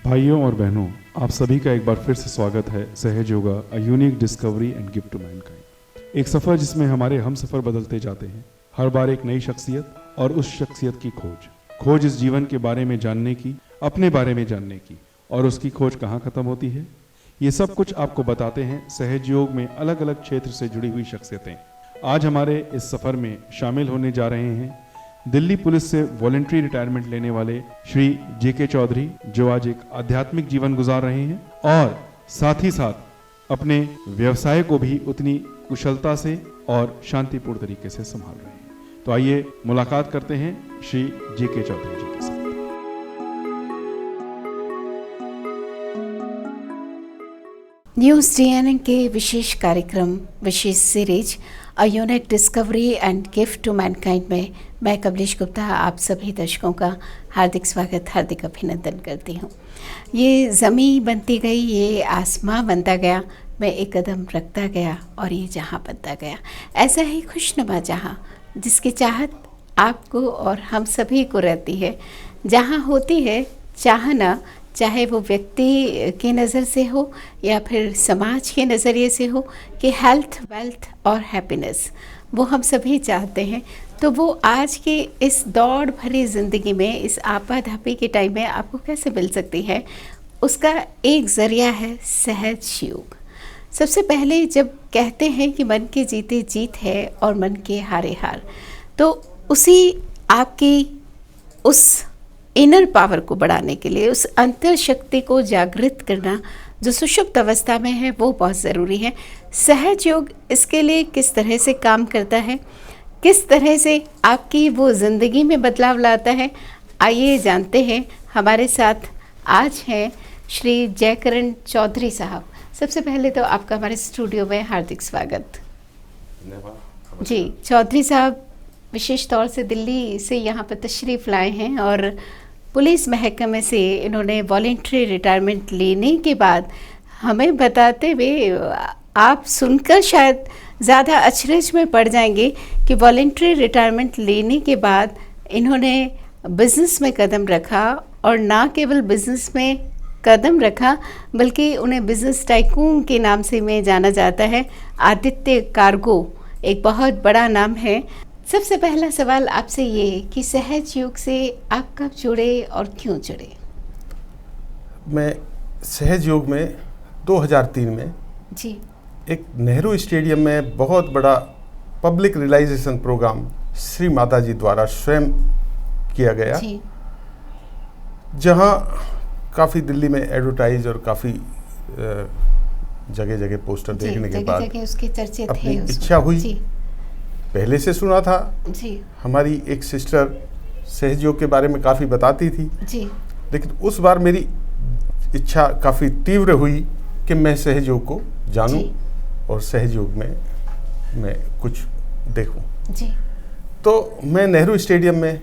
भाइयों और बहनों, आप सभी का एक बार फिर से स्वागत है Sahaj Yoga, a unique discovery and gift to mankind. एक सफ़र जिसमें हमारे हम सफ़र बदलते जाते हैं, हर बार एक नई शख्सियत और उस शख्सियत की खोज इस जीवन के बारे में जानने की, अपने बारे में जानने की, और उसकी खोज कहाँ ख़त्म होती है, ये सब कुछ आपको बताते हैं सहज योग में अलग अलग क्षेत्र से जुड़ी हुई शख्सियतें। आज हमारे इस सफ़र में शामिल होने जा रहे हैं दिल्ली पुलिस से वॉलंटरी रिटायरमेंट लेने वाले श्री जेके चौधरी, जो आज एक आध्यात्मिक जीवन गुजार रहे हैं और साथ ही साथ अपने व्यवसाय को भी उतनी कुशलता से और शांतिपूर्ण तरीके से संभाल रहे हैं। तो आइए मुलाकात करते हैं श्री जेके चौधरी जी के साथ। न्यूज़ डीएनए के विशेष कार्यक्रम, विशेष series a unique discovery and gift to mankind में मैं कमलेश गुप्ता आप सभी दर्शकों का हार्दिक स्वागत, हार्दिक अभिनंदन करती हूँ। ये ज़मीं बनती गई, ये आसमां बनता गया, मैं एक कदम रखता गया और ये जहाँ बनता गया। ऐसा ही खुशनुमा जहाँ जिसकी चाहत आपको और हम सभी को रहती है, जहाँ होती है चाहना, चाहे वो व्यक्ति की नज़र से हो या फिर समाज के नज़रिए से हो कि हेल्थ, वेल्थ और हैप्पीनेस वो हम सभी चाहते हैं। तो वो आज की इस दौड़ भरी ज़िंदगी में, इस आपाधापी के टाइम में आपको कैसे मिल सकती है, उसका एक ज़रिया है सहज योग। सबसे पहले जब कहते हैं कि मन के जीते जीत है और मन के हारे हार, तो उसी आपकी उस इनर पावर को बढ़ाने के लिए, उस अंतर शक्ति को जागृत करना जो सुषुप्त अवस्था में है, वो बहुत ज़रूरी है। सहज योग इसके लिए किस तरह से काम करता है, किस तरह से आपकी वो ज़िंदगी में बदलाव लाता है, आइए जानते हैं। हमारे साथ आज हैं श्री जयकरण चौधरी साहब। सबसे पहले तो आपका हमारे स्टूडियो में हार्दिक स्वागत। जी, चौधरी साहब विशेष तौर से दिल्ली से यहाँ पर तशरीफ़ लाए हैं और पुलिस महकमे से इन्होंने वॉलंटरी रिटायरमेंट लेने के बाद हमें बताते हुए आप सुनकर शायद ज़्यादा अचरज में पड़ जाएंगे कि वॉलंटरी रिटायरमेंट लेने के बाद इन्होंने बिज़नेस में कदम रखा, और ना केवल बिज़नेस में कदम रखा बल्कि उन्हें बिज़नेस टाइकून के नाम से में जाना जाता है। आदित्य कार्गो एक बहुत बड़ा नाम है। सबसे पहला सवाल आपसे ये कि सहज योग से आप कब जुड़े और क्यों जुड़े? मैं सहज योग में 2003 में जी एक नेहरू स्टेडियम में बहुत बड़ा public realisation programme Shri Mata जी द्वारा स्वयं किया गया, जी जहां काफ़ी दिल्ली में एडवर्टाइज और काफ़ी जगह जगह पोस्टर देखने के बाद जगह उसके चर्चे थे, अपनी इच्छा हुई। जी पहले से सुना था, जी हमारी एक सिस्टर सहज योग के बारे में काफ़ी बताती थी, जी लेकिन उस बार मेरी इच्छा काफ़ी तीव्र हुई कि मैं सहज योग को जानूं जी और सहज योग में मैं कुछ देखूं। जी तो मैं नेहरू स्टेडियम में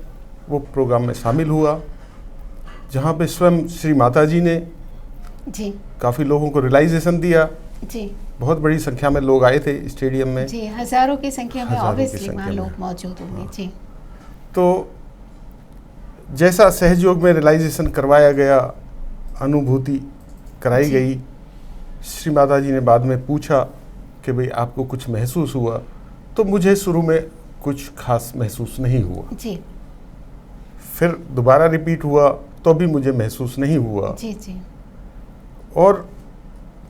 वो प्रोग्राम में शामिल हुआ, जहाँ पे स्वयं श्री माता जी ने जी काफ़ी लोगों को रियलाइजेशन दिया। जी बहुत बड़ी संख्या में लोग आए थे स्टेडियम में, जी, हज़ारों की संख्या में हज़ारों की ऑब्वियसली संख्या वहाँ में। लोग मौजूद होंगे। जी तो जैसा सहज योग में रियलाइजेशन करवाया गया, अनुभूति कराई जी। गई, श्री माता जी ने बाद में पूछा कि भाई आपको कुछ महसूस हुआ? तो मुझे शुरू में कुछ खास महसूस नहीं हुआ। जी फिर दोबारा रिपीट हुआ तो भी मुझे महसूस नहीं हुआ। जी जी और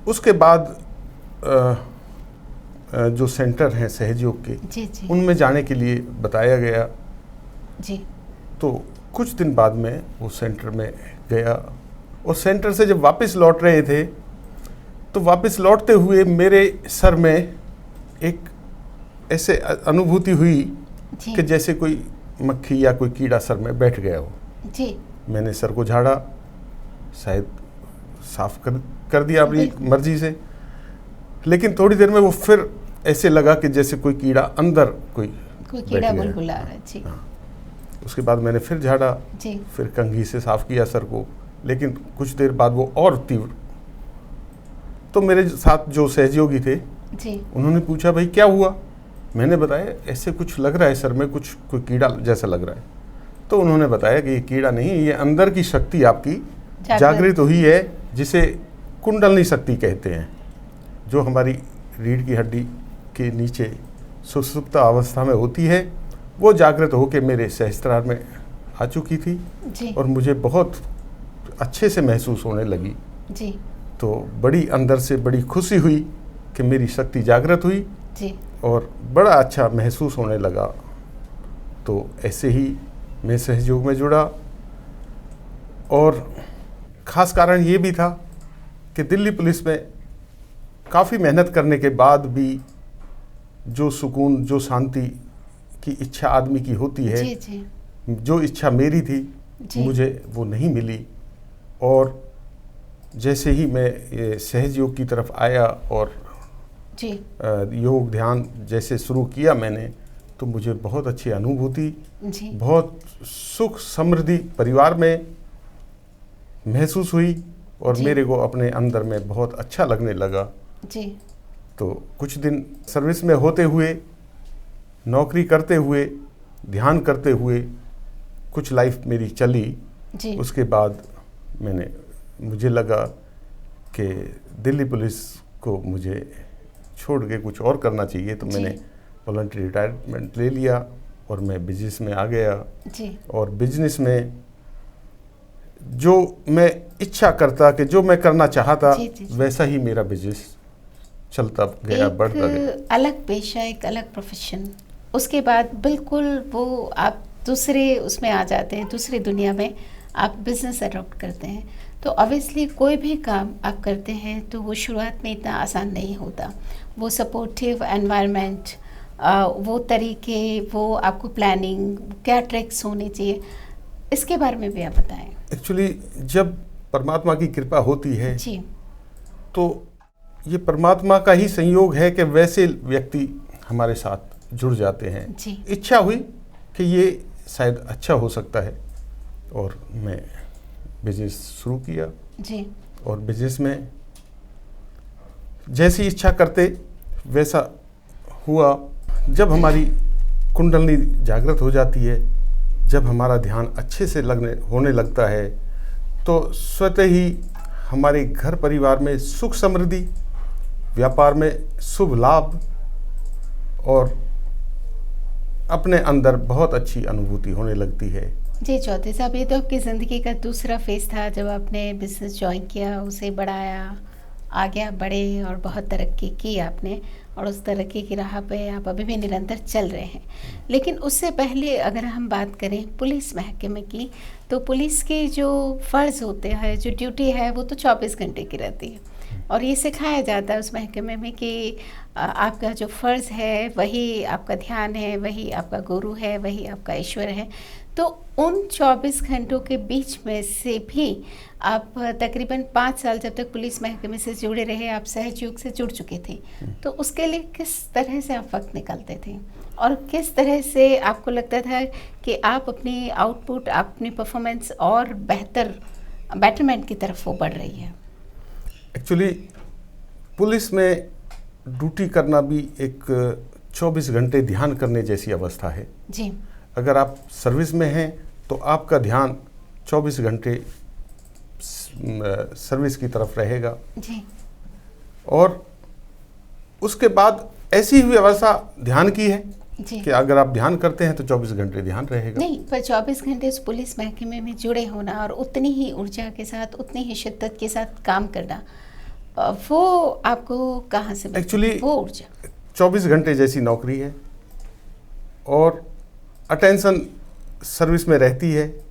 उसके बाद जो सेंटर हैं सहज योग के, जी जी उनमें जाने के लिए बताया गया। जी तो कुछ दिन बाद में वो सेंटर में गया, और सेंटर से जब वापस लौट रहे थे तो वापस लौटते हुए मेरे सर में एक ऐसे अनुभूति हुई जी कि जैसे कोई मक्खी या कोई कीड़ा सर में बैठ गया हो। जी मैंने सर को झाड़ा, शायद साफ कर दिया अपनी मर्जी से, लेकिन थोड़ी देर में वो फिर ऐसे लगा कि जैसे कोई कीड़ा अंदर कोई कीड़ा बैठ गया। बुलबुला रहा है। जी उसके बाद मैंने फिर झाड़ा, जी फिर कंघी से साफ किया सर को, लेकिन कुछ देर बाद वो और तीव्र। तो मेरे साथ जो सहयोगी थे, जी उन्होंने पूछा भाई क्या हुआ? मैंने बताया ऐसे कुछ लग रहा है सर में, कुछ कोई कीड़ा जैसा लग रहा है। तो उन्होंने बताया कि ये कीड़ा नहीं, ये अंदर की शक्ति आपकी जागृत हुई है, जिसे कुंडलनी शक्ति कहते हैं, जो हमारी रीढ़ की हड्डी के नीचे सुषुप्त अवस्था में होती है, वो जागृत होकर मेरे सहस्त्रार में आ चुकी थी जी। और मुझे बहुत अच्छे से महसूस होने लगी। जी तो बड़ी अंदर से बड़ी खुशी हुई कि मेरी शक्ति जागृत हुई जी। और बड़ा अच्छा महसूस होने लगा। तो ऐसे ही मैं सहयोग में जुड़ा और ख़ास कारण ये भी था कि दिल्ली पुलिस में काफ़ी मेहनत करने के बाद भी जो सुकून, जो शांति की इच्छा आदमी की होती है, जी जी जो इच्छा मेरी थी, जी। मुझे वो नहीं मिली। और जैसे ही मैं ये सहज योग की तरफ आया और जी योग ध्यान जैसे शुरू किया मैंने, तो मुझे बहुत अच्छी अनुभूति, जी बहुत सुख समृद्धि परिवार में महसूस हुई और जी। मेरे को अपने अंदर में बहुत अच्छा लगने लगा। जी तो कुछ दिन सर्विस में होते हुए, नौकरी करते हुए, ध्यान करते हुए कुछ लाइफ मेरी चली। जी उसके बाद मुझे लगा कि दिल्ली पुलिस को मुझे छोड़ के कुछ और करना चाहिए, तो जी। मैंने वॉलंटरी रिटायरमेंट ले लिया और मैं बिजनेस में आ गया। जी और बिजनेस में जो मैं इच्छा करता कि जो मैं करना चाहता, जी, जी, जी। वैसा ही मेरा बिजनेस चलता गया, बढ़ता गया। एक अलग पेशा, एक अलग प्रोफेशन, उसके बाद बिल्कुल वो आप दूसरे उसमें आ जाते हैं, दूसरी दुनिया में आप बिजनेस अडॉप्ट करते हैं। तो ऑब्वियसली कोई भी काम आप करते हैं तो वो शुरुआत में इतना आसान नहीं होता। वो सपोर्टिव एनवायरनमेंट, वो तरीके, वो आपको प्लानिंग, क्या ट्रिक्स होने चाहिए, इसके बारे में भी आप बताएं। एक्चुअली जब परमात्मा की कृपा होती है जी तो ये परमात्मा का ही संयोग है कि वैसे व्यक्ति हमारे साथ जुड़ जाते हैं। जी इच्छा हुई कि ये शायद अच्छा हो सकता है और मैं बिजनेस शुरू किया। जी और बिजनेस में जैसी इच्छा करते वैसा हुआ। जब हमारी कुंडलनी जागृत हो जाती है, जब हमारा ध्यान अच्छे से होने लगता है, तो स्वतः ही हमारे घर परिवार में सुख समृद्धि, व्यापार में शुभ लाभ और अपने अंदर बहुत अच्छी अनुभूति होने लगती है। जी चौधरी साहब, ये तो आपकी ज़िंदगी का दूसरा फेज़ था जब आपने बिज़नेस ज्वाइन किया, उसे बढ़ाया, आगे आप बढ़े और बहुत तरक्की की आपने, और उस तरक्की की राह पे आप अभी भी निरंतर चल रहे हैं। लेकिन उससे पहले अगर हम बात करें पुलिस महकमे की, तो पुलिस के जो फ़र्ज़ होते हैं, जो ड्यूटी है, वो तो 24 घंटे की रहती है और ये सिखाया जाता है उस महकमे में कि आपका जो फ़र्ज़ है वही आपका ध्यान है, वही आपका गुरु है, वही आपका ईश्वर है। तो उन 24 घंटों के बीच में से भी आप तकरीबन 5 साल जब तक पुलिस महकमे से जुड़े रहे, आप सहयोग से जुड़ चुके थे, तो उसके लिए किस तरह से आप वक्त निकालते थे और किस तरह से आपको लगता था कि आप अपनी आउटपुट, अपनी परफॉर्मेंस और बेटरमेंट की तरफ वो बढ़ रही है? एक्चुअली पुलिस में ड्यूटी करना भी एक 24 घंटे ध्यान करने जैसी अवस्था है। जी अगर आप सर्विस में हैं तो आपका ध्यान 24 घंटे सर्विस की तरफ रहेगा। जी और उसके बाद ऐसी ही व्यवस्था ध्यान की है जी कि अगर आप ध्यान करते हैं तो 24 घंटे ध्यान रहेगा। नहीं, पर 24 घंटे उस पुलिस महकमे में जुड़े होना और उतनी ही ऊर्जा के साथ, उतनी ही शिद्दत के साथ काम करना, वो आपको कहाँ से मिलती है एक्चुअली वो ऊर्जा? 24 घंटे जैसी नौकरी है और अटेंशन सर्विस में रहती है।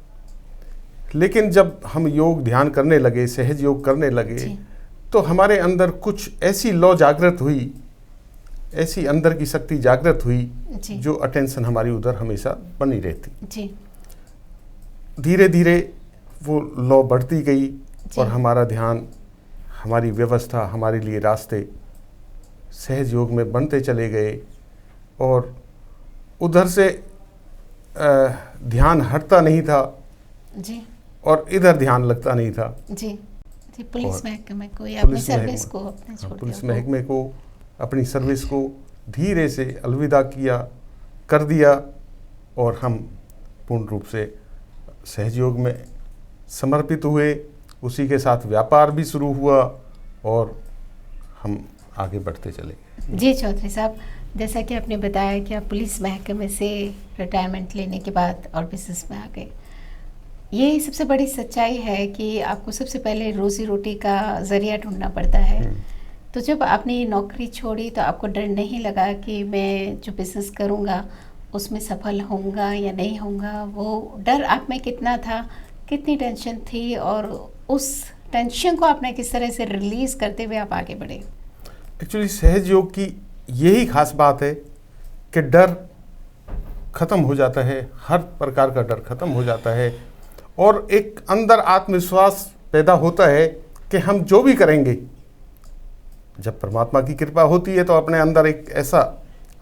लेकिन जब हम योग ध्यान करने लगे, सहज योग करने लगे, जी। तो हमारे अंदर कुछ ऐसी लौ जागृत हुई, ऐसी अंदर की शक्ति जागृत हुई, जी। जो अटेंशन हमारी उधर हमेशा बनी रहती। जी धीरे धीरे वो लौ बढ़ती गई जी। और हमारा ध्यान, हमारी व्यवस्था, हमारे लिए रास्ते सहज योग में बनते चले गए और उधर से ध्यान हटता नहीं था जी और इधर ध्यान लगता नहीं था। जी जी। पुलिस और महकमे को या अपनी पुलिस सर्विस महकमे- को अपने छोड़ पुलिस दिया? महकमे को, अपनी सर्विस को धीरे से अलविदा कर दिया और हम पूर्ण रूप से सहयोग में समर्पित हुए। उसी के साथ व्यापार भी शुरू हुआ और हम आगे बढ़ते चले। जी चौधरी साहब, जैसा कि आपने बताया कि आप पुलिस महकमे से रिटायरमेंट लेने के बाद और बिजनेस में आ गए, ये सबसे बड़ी सच्चाई है कि आपको सबसे पहले रोजी रोटी का ज़रिया ढूंढना पड़ता है। तो जब आपने ये नौकरी छोड़ी तो आपको डर नहीं लगा कि मैं जो बिज़नेस करूँगा उसमें सफल होऊंगा या नहीं होऊंगा? वो डर आप में कितना था, कितनी टेंशन थी, और उस टेंशन को आपने किस तरह से रिलीज़ करते हुए आप आगे बढ़े? एक्चुअली सहज योग की यही खास बात है कि डर खत्म हो जाता है, हर प्रकार का डर खत्म हो जाता है और एक अंदर आत्मविश्वास पैदा होता है कि हम जो भी करेंगे, जब परमात्मा की कृपा होती है तो अपने अंदर एक ऐसा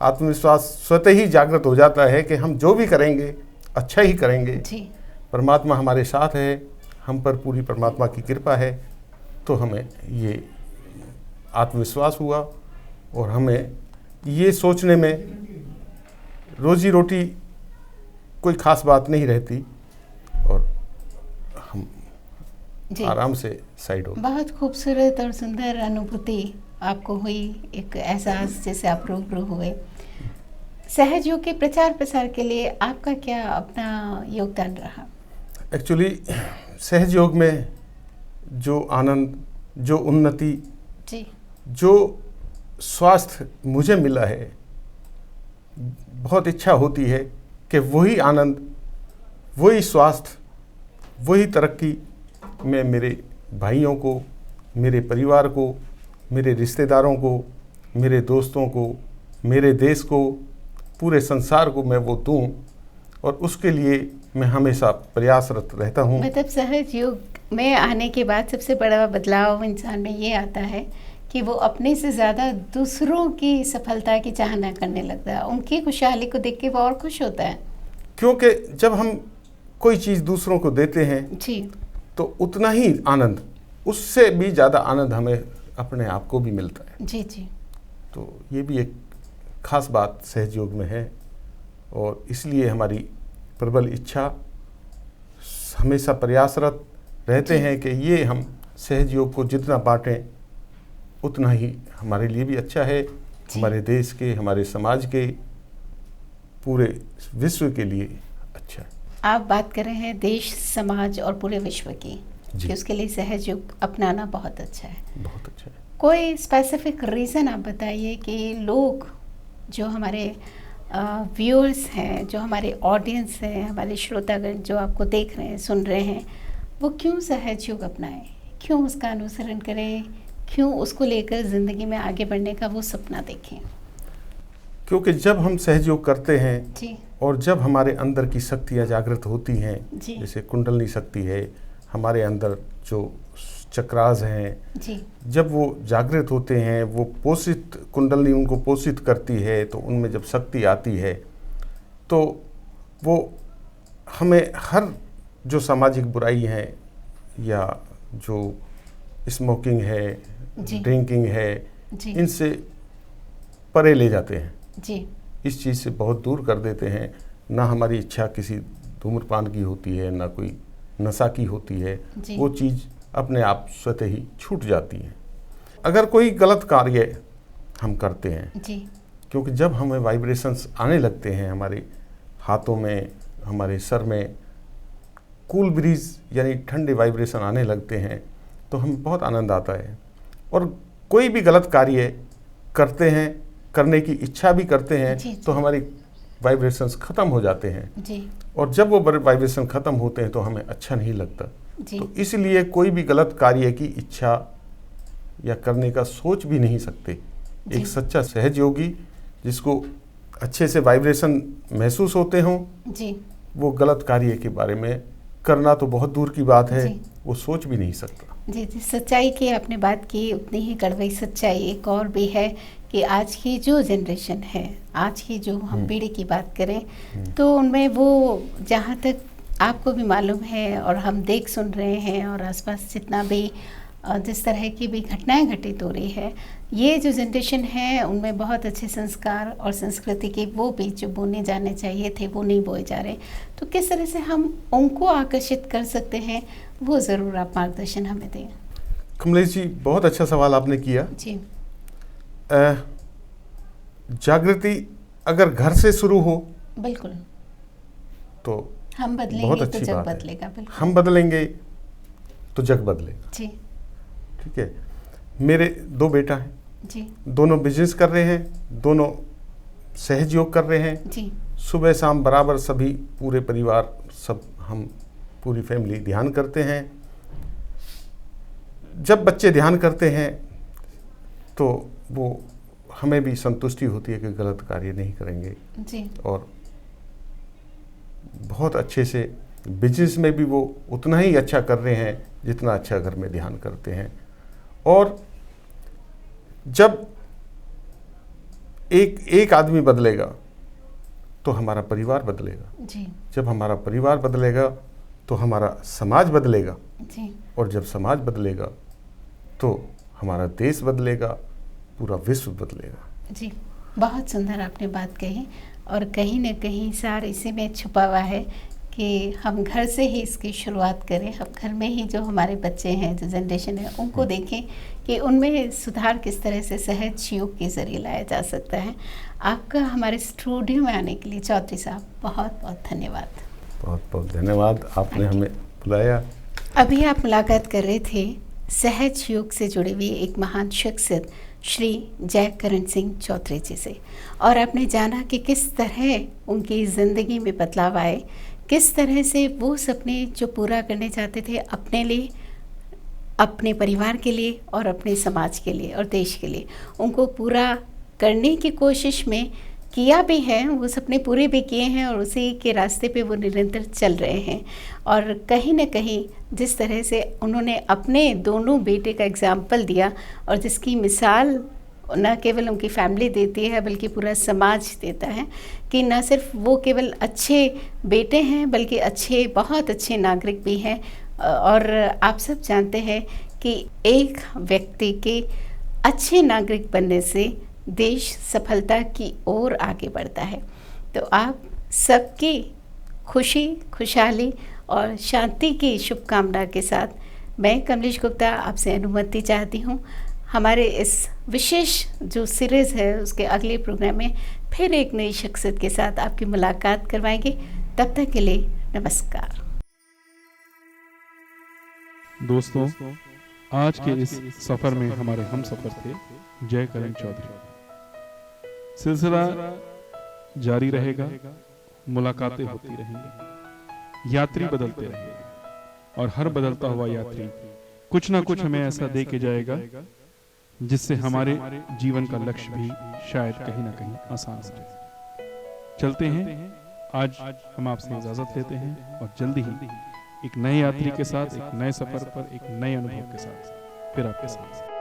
आत्मविश्वास स्वतः ही जागृत हो जाता है कि हम जो भी करेंगे अच्छा ही करेंगे जी। परमात्मा हमारे साथ है, हम पर पूरी परमात्मा की कृपा है। तो हमें ये आत्मविश्वास हुआ और हमें ये सोचने में रोजी रोटी कोई खास बात नहीं रहती और हम जी। आराम से साइड हो। बहुत खूबसूरत और सुंदर अनुभूति आपको हुई, एक एहसास जैसे आप रूबरू हुए। सहज योग के प्रचार प्रसार के लिए आपका क्या अपना योगदान रहा? एक्चुअली सहज योग में जो आनंद, जो उन्नति, जी। जो स्वास्थ्य मुझे मिला है, बहुत इच्छा होती है कि वही आनंद, वही स्वास्थ्य, वही तरक्की मैं मेरे भाइयों को, मेरे परिवार को, मेरे रिश्तेदारों को, मेरे दोस्तों को, मेरे देश को, पूरे संसार को मैं वो दूं और उसके लिए मैं हमेशा प्रयासरत रहता हूं। मतलब सहज योग में आने के बाद सबसे बड़ा बदलाव इंसान में ये आता है कि वो अपने से ज़्यादा दूसरों की सफलता की चाहना करने लगता है, उनकी खुशहाली को देख के वो और खुश होता है। क्योंकि जब हम कोई चीज़ दूसरों को देते हैं जी। तो उतना ही आनंद, उससे भी ज़्यादा आनंद हमें अपने आप को भी मिलता है। जी जी। तो ये भी एक खास बात सहज योग में है और इसलिए हमारी प्रबल इच्छा, हमेशा प्रयासरत रहते हैं कि ये हम सहज योग को जितना बांटें उतना ही हमारे लिए भी अच्छा है, हमारे देश के, हमारे समाज के, पूरे विश्व के लिए अच्छा है। आप बात कर रहे हैं देश, समाज और पूरे विश्व की, कि उसके लिए सहज योग अपनाना बहुत अच्छा है। बहुत अच्छा है। कोई स्पेसिफिक रीज़न आप बताइए कि लोग जो हमारे व्यूअर्स हैं, जो हमारे ऑडियंस हैं, हमारे श्रोतागण जो आपको देख रहे हैं, सुन रहे हैं, वो क्यों सहज योग अपनाएं, क्यों उसका अनुसरण करें, क्यों उसको लेकर ज़िंदगी में आगे बढ़ने का वो सपना देखें? क्योंकि जब हम सहज योग करते हैं जी। और जब हमारे अंदर की शक्तियाँ जागृत होती हैं, जी। जैसे कुंडलनी शक्ति है, हमारे अंदर जो चक्रास हैं, जी। जब वो जागृत होते हैं, वो पोषित, कुंडलनी उनको पोषित करती है, तो उनमें जब शक्ति आती है तो वो हमें हर जो सामाजिक बुराई है या जो स्मोकिंग है, ड्रिंकिंग है, इनसे परे ले जाते हैं। जी। इस चीज़ से बहुत दूर कर देते हैं। ना हमारी इच्छा किसी धूम्रपान की होती है, ना कोई नशा की होती है, वो चीज़ अपने आप स्वतः ही छूट जाती है। अगर कोई गलत कार्य हम करते हैं जी। क्योंकि जब हमें वाइब्रेशंस आने लगते हैं, हमारे हाथों में, हमारे सर में कूल ब्रीज यानी ठंडे वाइब्रेशन आने लगते हैं तो हमें बहुत आनंद आता है और कोई भी गलत कार्य करते हैं, करने की इच्छा भी करते हैं, तो हमारी वाइब्रेशंस ख़त्म हो जाते हैं। जी। और जब वो वाइब्रेशन ख़त्म होते हैं तो हमें अच्छा नहीं लगता। जी। तो इसलिए कोई भी गलत कार्य की इच्छा या करने का सोच भी नहीं सकते। एक सच्चा सहज योगी जिसको अच्छे से वाइब्रेशन महसूस होते हों, जी, वो गलत कार्य के बारे में करना तो बहुत दूर की बात है, वो सोच भी नहीं सकता। जी जी, सच्चाई की आपने बात की, उतनी ही कड़वी सच्चाई एक और भी है कि आज की जो जनरेशन है, आज की जो हम पीढ़ी की बात करें तो उनमें वो, जहाँ तक आपको भी मालूम है और हम देख सुन रहे हैं और आसपास जितना भी जिस तरह की भी घटनाएं घटित हो रही है, ये जो जनरेशन है उनमें बहुत अच्छे संस्कार और संस्कृति के वो बीज जो बोने जाने चाहिए थे वो नहीं बोए जा रहे। तो किस तरह से हम उनको आकर्षित कर सकते हैं, वो ज़रूर आप मार्गदर्शन हमें दें। कमलेश जी, बहुत अच्छा सवाल आपने किया जी। जागृति अगर घर से शुरू हो बिल्कुल, तो हम बदलेंगे बहुत तो अच्छी जग बात है। बदलेगा। बिल्कुल, हम बदलेंगे तो जग बदलेगा। जी ठीक है। मेरे 2 बेटा हैं, जी दोनों बिजनेस कर रहे हैं, दोनों सहयोग कर रहे हैं। जी सुबह शाम बराबर सभी पूरे परिवार सब हम पूरी फैमिली ध्यान करते हैं। जब बच्चे ध्यान करते हैं तो वो हमें भी संतुष्टि होती है कि गलत कार्य नहीं करेंगे, जी और बहुत अच्छे से बिजनेस में भी वो उतना ही अच्छा कर रहे हैं जितना अच्छा घर में ध्यान करते हैं। और जब एक आदमी बदलेगा तो हमारा परिवार बदलेगा, जी जब हमारा परिवार बदलेगा तो हमारा समाज बदलेगा, जी और जब समाज बदलेगा तो हमारा देश बदलेगा, पूरा विश्व बदलेगा। जी, बहुत सुंदर आपने बात कही, और कहीं न कहीं सार इसी में छुपा हुआ है कि हम घर से ही इसकी शुरुआत करें। हम घर में ही जो हमारे बच्चे हैं, जो जनरेशन है, उनको देखें कि उनमें सुधार किस तरह से सहज योग के ज़रिए लाया जा सकता है। आपका हमारे स्टूडियो में आने के लिए चौधरी साहब बहुत बहुत धन्यवाद। बहुत बहुत धन्यवाद, आपने हमें बुलाया। अभी आप मुलाकात कर रहे थे सहज योग से जुड़ी हुई एक महान शख्सियत श्री जयकरण सिंह चौधरी जी से, और आपने जाना कि किस तरह उनकी ज़िंदगी में बदलाव आए, किस तरह से वो सपने जो पूरा करने चाहते थे अपने लिए, अपने परिवार के लिए और अपने समाज के लिए और देश के लिए, उनको पूरा करने की कोशिश में किया भी है, वो सपने पूरे भी किए हैं और उसी के रास्ते पे वो निरंतर चल रहे हैं। और कहीं न कहीं जिस तरह से उन्होंने अपने दोनों बेटे का एग्जाम्पल दिया, और जिसकी मिसाल न केवल उनकी फैमिली देती है बल्कि पूरा समाज देता है कि न सिर्फ वो केवल अच्छे बेटे हैं बल्कि बहुत अच्छे नागरिक भी हैं। और आप सब जानते हैं कि एक व्यक्ति के अच्छे नागरिक बनने से देश सफलता की ओर आगे बढ़ता है। तो आप सबकी खुशी, खुशहाली और शांति की शुभकामना के साथ मैं कमलेश गुप्ता आपसे अनुमति चाहती हूँ। हमारे इस विशेष जो सीरीज़ है उसके अगले प्रोग्राम में फिर एक नई शख्सियत के साथ आपकी मुलाकात करवाएंगे। तब तक के लिए नमस्कार। दोस्तों, आज के इस सफर में हमारे हम सफर थे जयकरण चौधरी। सिलसिला जारी रहेगा, मुलाकातें होती रहेंगी, यात्री बदलते रहेंगे, और हर बदलता हुआ यात्री कुछ ना कुछ हमें ऐसा दे के जाएगा जिससे हमारे जीवन का लक्ष्य भी शायद कहीं ना कहीं आसान हो जाए। चलते हैं, आज हम आपसे इजाजत लेते हैं, और जल्दी ही एक नए यात्री के साथ, एक नए सफर पर, एक नए अनुभव के साथ फिर आपके साथ।